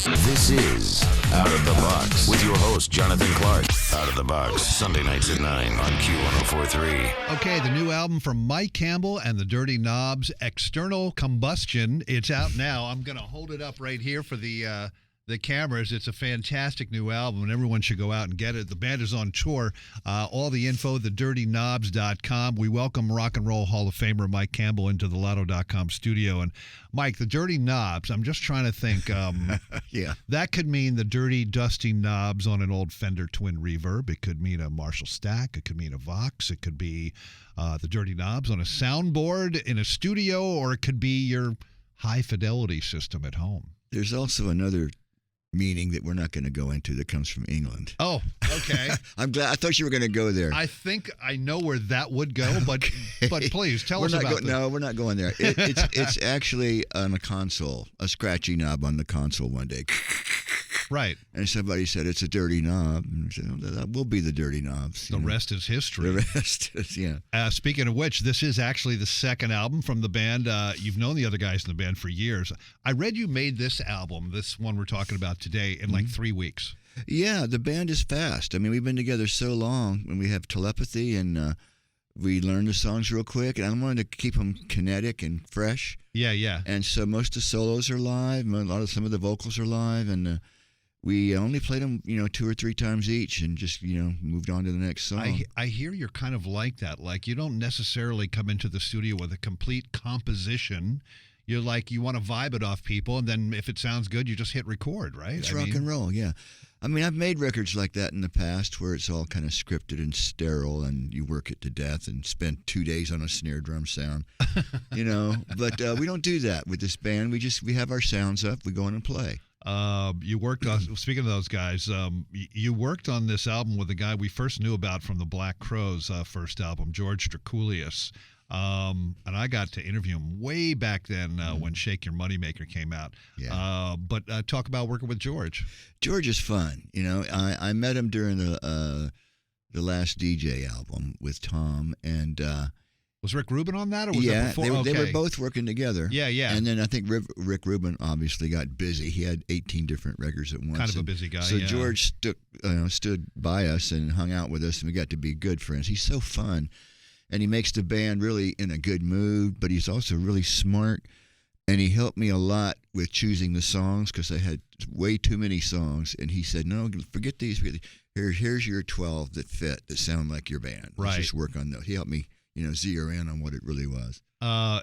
This is Out of the Box with your host, Jonathan Clark. Out of the Box, Sunday nights at 9 on Q1043. Okay, the new album from Mike Campbell and the Dirty Knobs, External Combustion. It's out now. I'm going to hold it up right here for the cameras. It's a fantastic new album, and everyone should go out and get it. The band is on tour. All the info, thedirtyknobs.com. We welcome Rock and Roll Hall of Famer Mike Campbell into the Lotto.com studio. And Mike, the Dirty Knobs, I'm just trying to think. Yeah. That could mean the dirty, dusty knobs on an old Fender Twin Reverb. It could mean a Marshall Stack. It could mean a Vox. It could be the Dirty Knobs on a soundboard in a studio, or it could be your high-fidelity system at home. There's also another meaning that we're not going to go into that comes from England. Oh, okay. I'm glad. I thought you were going to go there. I think I know where that would go, but please tell us about it. No, we're not going there. It's actually on a console, a scratchy knob on the console one day. Right. And somebody said it's a dirty knob. And I said, oh, that will be the Dirty Knobs. The rest is history. The rest is, yeah. Speaking of which, this is actually the second album from the band. You've known the other guys in the band for years. I read you made this album, this one we're talking about today, in like 3 weeks. Yeah, the band is fast. I mean, we've been together so long, and we have telepathy, and we learn the songs real quick, and I wanted to keep them kinetic and fresh. Yeah. And so most of the solos are live. Some of the vocals are live, and we only played them, 2 or 3 times each, and just, moved on to the next song. I hear you're kind of like that. Like, you don't necessarily come into the studio with a complete composition. You're like, you want to vibe it off people, and then if it sounds good, you just hit record, right? It's rock and roll, yeah. I mean, I've made records like that in the past where it's all kind of scripted and sterile, and you work it to death and spend 2 days on a snare drum sound, But we don't do that with this band. We have our sounds up. We go in and play. You worked on, speaking of those guys, you worked on this album with a guy we first knew about from the Black Crowes' first album, George Draculius. And I got to interview him way back then when Shake Your Moneymaker came out. Yeah. But talk about working with George. George is fun. I met him during the last DJ album with Tom, and was Rick Rubin on that, or was that before? They were both working together. Yeah. And then I think Rick Rubin obviously got busy. He had 18 different records at once. Kind of a busy guy, So yeah. George stood by us and hung out with us, and we got to be good friends. He's so fun, and he makes the band really in a good mood, but he's also really smart, and he helped me a lot with choosing the songs because I had way too many songs, and he said, no, forget these. Here's your 12 that fit, that sound like your band. Right. Let's just work on those. He helped me zero in on what it really was.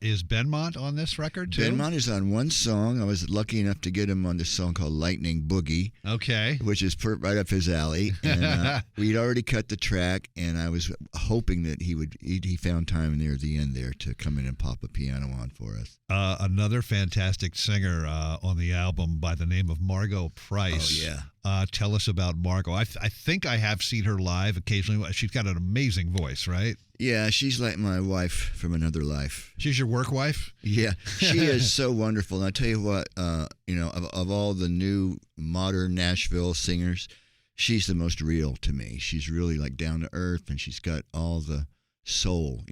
Is Benmont on this record, too? Benmont is on one song. I was lucky enough to get him on this song called Lightning Boogie. Okay. Which is right up his alley. And we'd already cut the track, and I was hoping that he found time near the end there to come in and pop a piano on for us. Another fantastic singer on the album by the name of Margo Price. Oh, yeah. Tell us about Margo. I think I have seen her live occasionally. She's got an amazing voice, right? Yeah, she's like my wife from another life. She's your work wife? Yeah, she is so wonderful. And I tell you what, of all the new modern Nashville singers, she's the most real to me. She's really like down to earth, and she's got all the soul,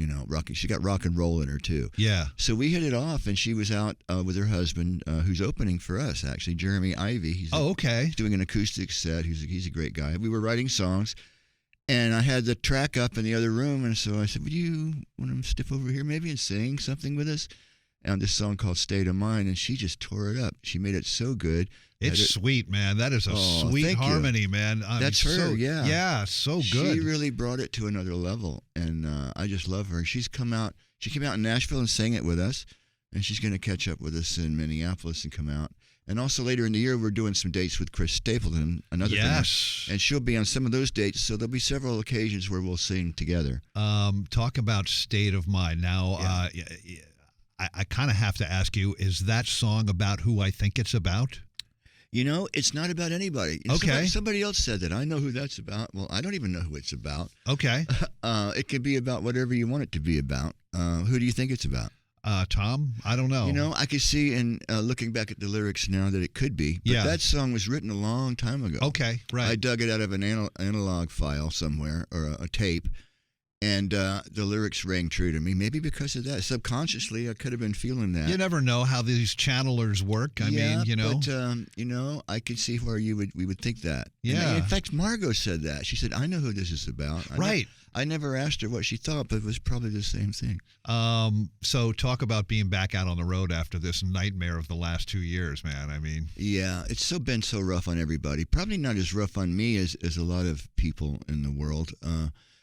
she got rock and roll in her too. Yeah. So we hit it off, and she was out with her husband, who's opening for us actually, Jeremy Ivy. He's doing an acoustic set. He's a great guy. We were writing songs, and I had the track up in the other room, and so I said, would you want to step over here maybe and sing something with us? And this song called State of Mind, and she just tore it up. She made it so good. It's sweet, man. That is a sweet harmony, man. That's her, yeah. Yeah, so good. She really brought it to another level, and I just love her. She came out in Nashville and sang it with us, and she's going to catch up with us in Minneapolis and come out. And also later in the year, we're doing some dates with Chris Stapleton, another drummer, and she'll be on some of those dates. So there'll be several occasions where we'll sing together. Talk about State of Mind. Now, I kind of have to ask you, is that song about who I think it's about? It's not about anybody. Okay. Somebody else said that. I know who that's about. Well, I don't even know who it's about. Okay. It could be about whatever you want it to be about. Who do you think it's about? Tom? I don't know. I could see in looking back at the lyrics now that it could be. But that song was written a long time ago. Okay, right. I dug it out of an analog file somewhere, or a tape, And the lyrics rang true to me. Maybe because of that. Subconsciously, I could have been feeling that. You never know how these channelers work. I mean, but I could see where we would think that. Yeah. And in fact, Margo said that. She said, "I know who this is about." Right. I never asked her what she thought, but it was probably the same thing. So talk about being back out on the road after this nightmare of the last 2 years, man. I mean, yeah, it's been so rough on everybody. Probably not as rough on me as a lot of people in the world.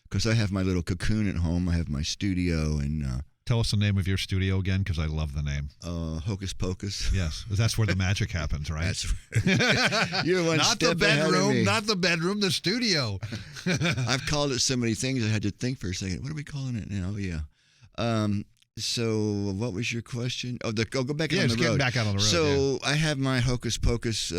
Because I have my little cocoon at home. I have my studio. And tell us the name of your studio again, because I love the name. Hocus Pocus. Yes, that's where the magic happens, right? That's right. You're one not step the bedroom, ahead of me. not the bedroom, the studio. I've called it so many things. I had to think for a second. What are we calling it now? Yeah. So what was your question? Oh, go back on the road. Getting back out on the road. So I have my Hocus Pocus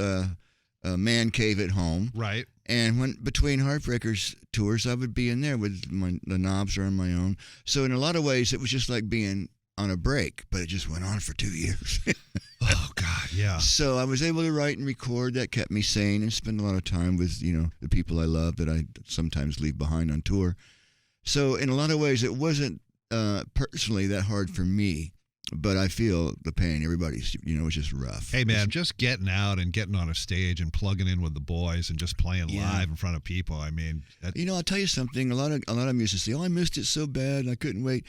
man cave at home. Right. And when between Heartbreakers tours, I would be in there with the knobs are on my own. So in a lot of ways, it was just like being on a break, but it just went on for 2 years. Oh God, yeah. So I was able to write and record. That kept me sane and spend a lot of time with the people I love that I sometimes leave behind on tour. So in a lot of ways, it wasn't personally that hard for me. But I feel the pain. Everybody's, it's just rough. Hey, man, just getting out and getting on a stage and plugging in with the boys and just playing live in front of people. I mean, I'll tell you something. A lot of musicians say, "Oh, I missed it so bad, and I couldn't wait."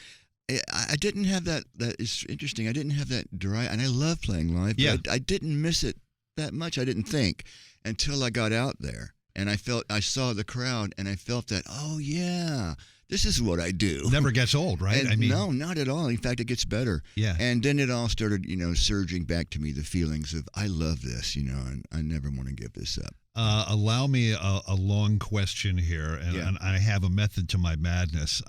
I didn't have that. That is interesting. I didn't have that drive, and I love playing live. But I didn't miss it that much. I didn't think until I got out there and I saw the crowd, and I felt that. Oh yeah. This is what I do. Never gets old, right? And no, not at all. In fact, it gets better. Yeah. And then it all started, surging back to me, the feelings of, I love this, and I never want to give this up. Allow me a long question here, and I have a method to my madness.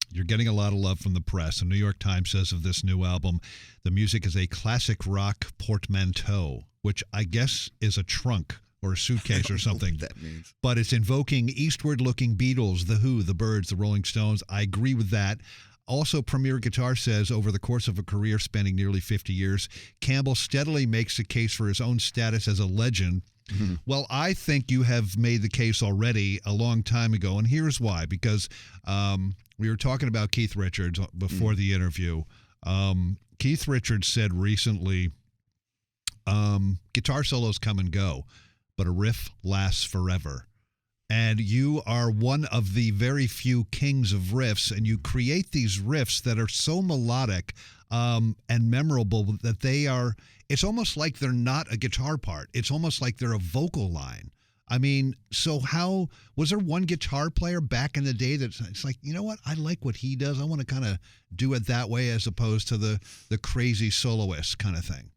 You're getting a lot of love from the press. The New York Times says of this new album, the music is a classic rock portmanteau, which I guess is a trunk or a suitcase or something. That means. But it's invoking eastward-looking Beatles, The Who, The Byrds, The Rolling Stones. I agree with that. Also, Premier Guitar says, over the course of a career spanning nearly 50 years, Campbell steadily makes a case for his own status as a legend. Mm-hmm. Well, I think you have made the case already a long time ago, and here's why. Because we were talking about Keith Richards before the interview. Keith Richards said recently, guitar solos come and go, but a riff lasts forever. And you are one of the very few kings of riffs, and you create these riffs that are so melodic and memorable that it's almost like they're not a guitar part. It's almost like they're a vocal line. I mean, so was there one guitar player back in the day it's like, you know what, I like what he does. I want to kind of do it that way as opposed to the crazy soloist kind of thing?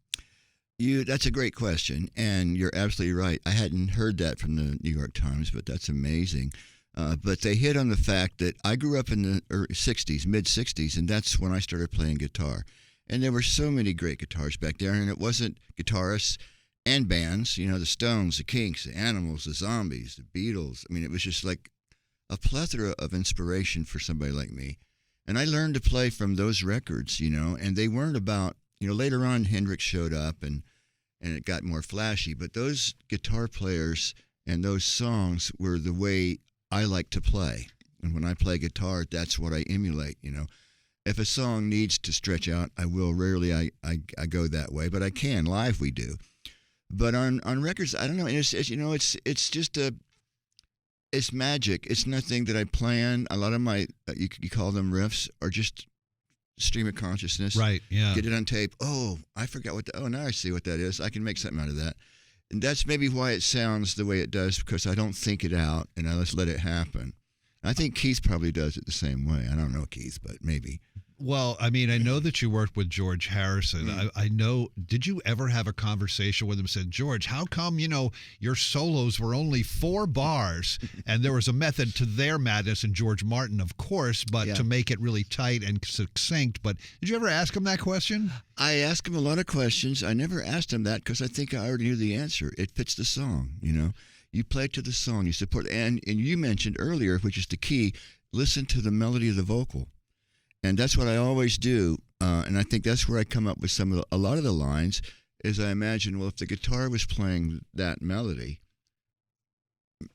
That's a great question, and you're absolutely right. I hadn't heard that from the New York Times, but that's amazing. But they hit on the fact that I grew up in the mid-'60s, and that's when I started playing guitar. And there were so many great guitars back there, and it wasn't guitarists and bands, the Stones, the Kinks, the Animals, the Zombies, the Beatles. I mean, it was just like a plethora of inspiration for somebody like me. And I learned to play from those records, and they weren't about, later on Hendrix showed up and it got more flashy, but those guitar players and those songs were the way I like to play. And when I play guitar, that's what I emulate, If a song needs to stretch out, I will. Rarely I go that way, but I can. Live we do. But on records, I don't know. It's just it's magic. It's nothing that I plan. A lot of my, you call them riffs, are just stream of consciousness. Right, yeah. Get it on tape. Oh, I forgot now I see what that is. I can make something out of that. And that's maybe why it sounds the way it does, because I don't think it out and I just let it happen. I think Keith probably does it the same way. I don't know Keith, but maybe. Well, I mean, I know that you worked with George Harrison. I know, did you ever have a conversation with him and said, George, how come, your solos were only 4 bars? And there was a method to their madness, and George Martin, of course, but to make it really tight and succinct. But did you ever ask him that question? I asked him a lot of questions. I never asked him that because I think I already knew the answer. It fits the song, You play to the song, you support, and you mentioned earlier, which is the key, listen to the melody of the vocal. And that's what I always do, and I think that's where I come up with a lot of the lines, is I imagine, well, if the guitar was playing that melody,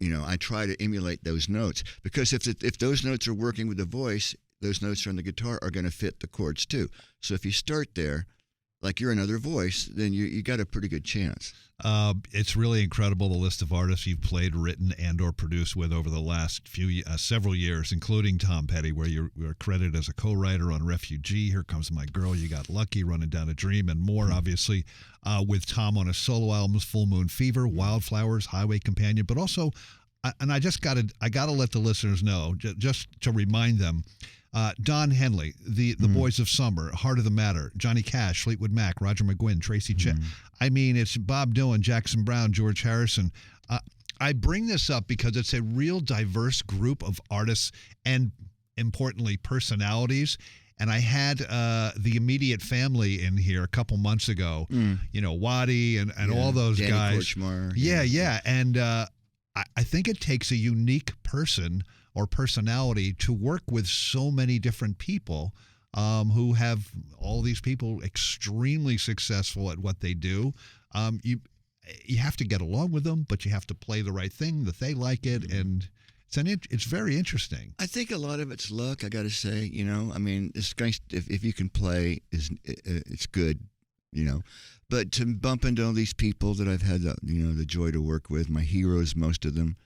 I try to emulate those notes, because if those notes are working with the voice, those notes on the guitar are going to fit the chords too. So if you start there, like you're another voice, then you got a pretty good chance. It's really incredible, the list of artists you've played, written, and or produced with over the last several years, including Tom Petty, where you're credited as a co-writer on Refugee, Here Comes My Girl, You Got Lucky, Running Down a Dream, and more, obviously, with Tom on his solo albums, Full Moon Fever, Wildflowers, Highway Companion, but also, and I gotta let the listeners know, just to remind them, Don Henley, the Boys of Summer, Heart of the Matter, Johnny Cash, Fleetwood Mac, Roger McGuinn, Tracy Chapman. I mean, it's Bob Dylan, Jackson Browne, George Harrison. I bring this up because it's a real diverse group of artists and, importantly, personalities. And I had the immediate family in here a couple months ago, Waddy and all those Danny guys. Korchmar. Yeah. And I think it takes a unique person or personality to work with so many different people who have all these people extremely successful at what they do. You have to get along with them, but you have to play the right thing that they like it, and it's very interesting. I think a lot of it's luck, I got to say. I mean, this guy, if you can play, it's good. But to bump into all these people that I've had the joy to work with, my heroes, most of them.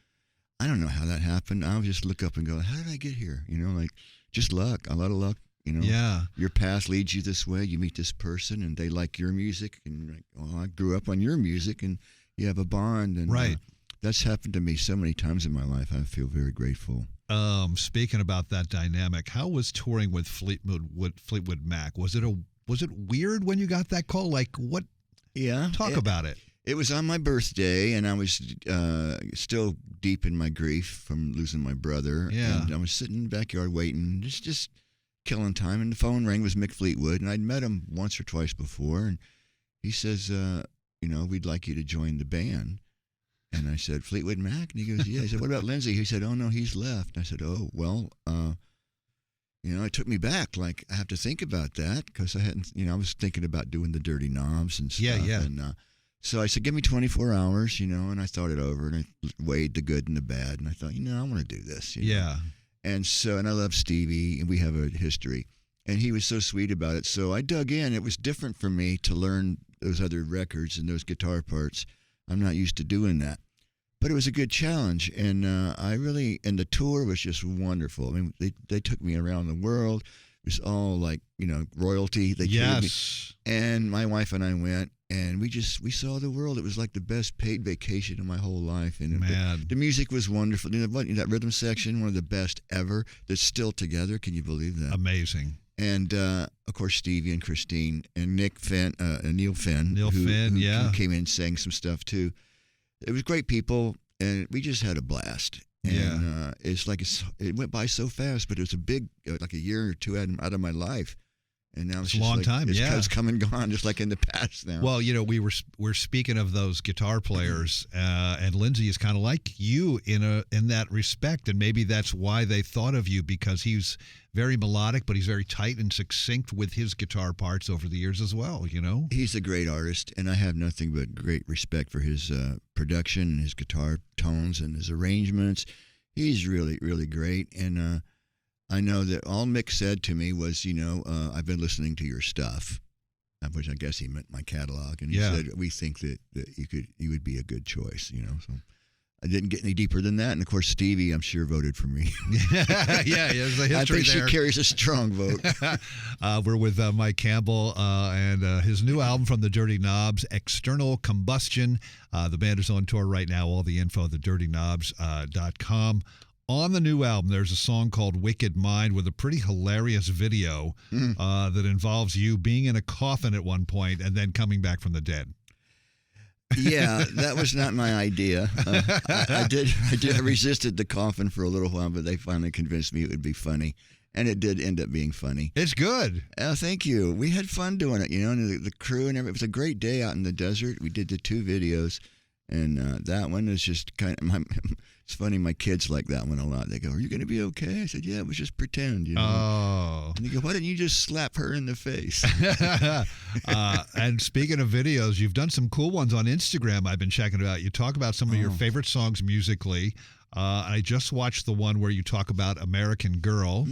I don't know how that happened. I'll just look up and go, how did I get here? Like just luck, a lot of luck. Yeah. Your path leads you this way. You meet this person, and they like your music, and you're like, oh, I grew up on your music, and you have a bond. And right. That's happened to me so many times in my life. I feel very grateful. Speaking about that dynamic, how was touring with Fleetwood Mac? Was it weird when you got that call? Like what? Yeah. Talk about it. It was on my birthday, and I was still deep in my grief from losing my brother. Yeah. And I was sitting in the backyard waiting, just killing time, and the phone rang. It was Mick Fleetwood, and I'd met him once or twice before, and he says, we'd like you to join the band. And I said, Fleetwood Mac? And he goes, yeah. I said, what about Lindsay? He said, oh, no, he's left. I said, oh, well, it took me back. Like, I have to think about that, because I hadn't, I was thinking about doing the Dirty Knobs and stuff. Yeah. And so I said, give me 24 hours, and I thought it over, and I weighed the good and the bad, and I thought, I want to do this. Yeah. And so, and I love Stevie, and we have a history, and he was so sweet about it. So I dug in. It was different for me to learn those other records and those guitar parts. I'm not used to doing that, but it was a good challenge, and and the tour was just wonderful. I mean, they took me around the world. It was all like, royalty. They treated me. And my wife and I went, and we saw the world. It was like the best paid vacation of my whole life. And the music was wonderful. That rhythm section, one of the best ever. That's still together. Can you believe that? Amazing. And of course, Stevie and Christine and Neil Finn, who came in and sang some stuff too. It was great people, and we just had a blast. And it's like it went by so fast, but it was a big, like a year or two out of my life. And now it's a long time. It's come and gone, just like in the past now. Well, we're speaking of those guitar players, and Lindsay is kind of like you in that respect, and maybe that's why they thought of you, because he's very melodic, but he's very tight and succinct with his guitar parts over the years as well. He's a great artist, and I have nothing but great respect for his production and his guitar tones and his arrangements. He's really, really great, and I know that all Mick said to me was, I've been listening to your stuff, which I guess he meant my catalog, and he said, we think that you would be a good choice, So I didn't get any deeper than that, and of course Stevie, I'm sure, voted for me. There's a history I think there. she carries a strong vote. We're with Mike Campbell and his new album from the Dirty Knobs, External Combustion. The band is on tour right now. All the info at thedirtyknobs.com. On the new album, there's a song called Wicked Mind with a pretty hilarious video that involves you being in a coffin at one point and then coming back from the dead. Yeah, that was not my idea. I resisted the coffin for a little while, but they finally convinced me it would be funny. And it did end up being funny. It's good. Thank you. We had fun doing it, and the crew and everything. It was a great day out in the desert. We did the 2 videos. And that one is just kind of it's funny. My kids like that one a lot. They go, "Are you going to be okay?" I said, "Yeah, it was just pretend." You know? Oh. And they go, "Why didn't you just slap her in the face?" And speaking of videos, you've done some cool ones on Instagram. I've been checking it out. You talk about some of your favorite songs musically. I just watched the one where you talk about American Girl,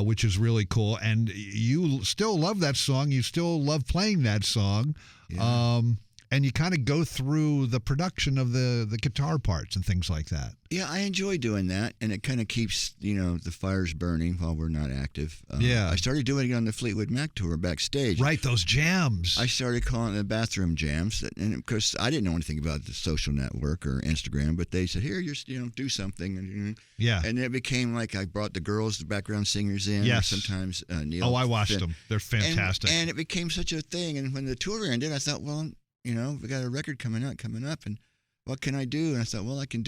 which is really cool. And you still love that song. You still love playing that song. Yeah. And you kind of go through the production of the guitar parts and things like that. Yeah, I enjoy doing that, and it kind of keeps, the fires burning while we're not active. Yeah. I started doing it on the Fleetwood Mac tour backstage. Right, those jams. I started calling it the bathroom jams, and of course, I didn't know anything about the social network or Instagram, but they said, "Here, do something." And, yeah. And it became like I brought the girls, the background singers in. Yes. Or sometimes Neil. Oh, I watched them. They're fantastic. And it became such a thing, and when the tour ended, I thought, well, we got a record coming up, and what can I do? And I thought, well, I can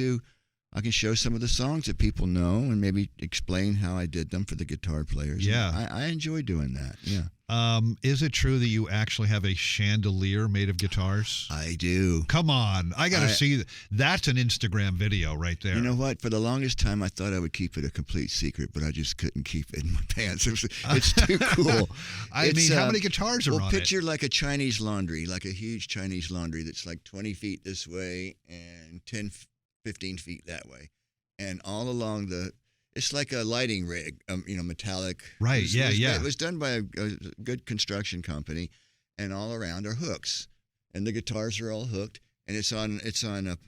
show some of the songs that people know and maybe explain how I did them for the guitar players. Yeah. I enjoy doing that. Yeah. Is it true that you actually have a chandelier made of guitars? I do. Come on. I got to see. That's an Instagram video right there. You know what? For the longest time, I thought I would keep it a complete secret, but I just couldn't keep it in my pants. It's too cool. I mean, how many guitars are on it? Well, picture like a Chinese laundry, like a huge Chinese laundry that's like 20 feet this way and 10, 15 feet that way. And all along it's like a lighting rig, metallic. Right, yeah. It was done by a good construction company, and all around are hooks. And the guitars are all hooked, and it's on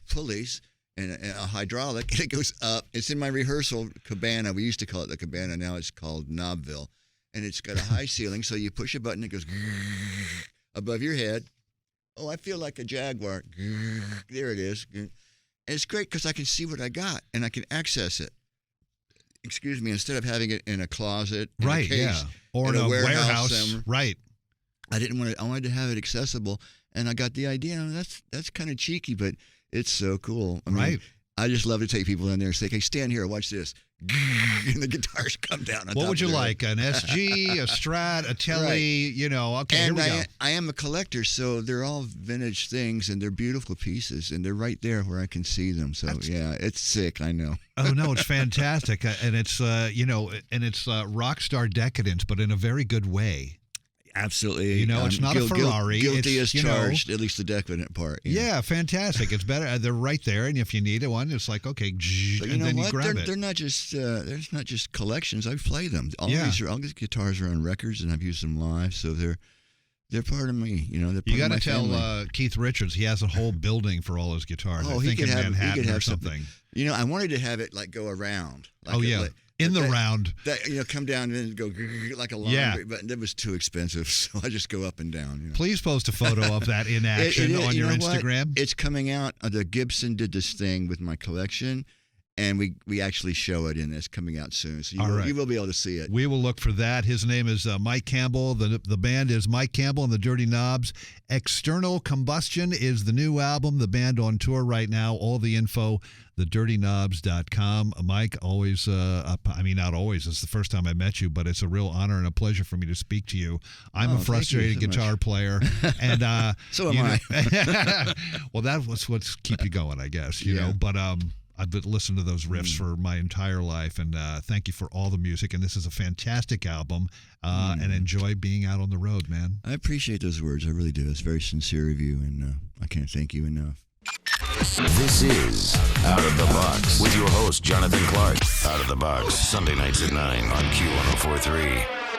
pulleys and a hydraulic, and it goes up. It's in my rehearsal cabana. We used to call it the cabana. Now it's called Knobville. And it's got a high ceiling, so you push a button, it goes above your head. Oh, I feel like a Jaguar. There it is. And it's great because I can see what I got, and I can access it. Excuse me, instead of having it in a closet, right? A case, or in a warehouse, right? I didn't want it. I wanted to have it accessible, and I got the idea. That's kind of cheeky, but it's so cool. I mean, right. I just love to take people in there and say, "Hey, stand here, watch this," and the guitars come down. What would you like? An SG, a Strat, a Telly? Right. Okay, and here we go. I am a collector, so they're all vintage things, and they're beautiful pieces, and they're right there where I can see them. So yeah, it's sick. I know. Oh no, it's fantastic, and it's rock star decadence, but in a very good way. Absolutely. It's not a Ferrari. Guilty it's, as charged, at least the decadent part. Yeah, fantastic. It's better. They're right there, and if you need one, it's like, okay, and then you grab it. They're not just there's not just collections. I play them. All these guitars are on records, and I've used them live, so they're part of me. They're part you got to tell Keith Richards he has a whole building for all his guitars. Oh, I think in Manhattan or something. I wanted to have it like go around. In the round. Come down and go like a laundry, but it was too expensive, so I just go up and down. Please post a photo of that in action on your Instagram. What? It's coming out. The Gibson did this thing with my collection, and we actually show it, and it's coming out soon. So you will be able to see it. We will look for that. His name is Mike Campbell. The band is Mike Campbell and the Dirty Knobs. External Combustion is the new album. The band on tour right now. All the info, thedirtyknobs.com. Mike, always, not always. It's the first time I met you, but it's a real honor and a pleasure for me to speak to you. I'm a frustrated guitar player. And so am I. Well, that's what's keep you going, I guess, you know. But I've been listening to those riffs for my entire life, and thank you for all the music. And this is a fantastic album, and enjoy being out on the road, man. I appreciate those words. I really do. It's very sincere of you, and I can't thank you enough. This is Out of the Box with your host, Jonathan Clark. Out of the Box, Sunday nights at 9 on Q104.3.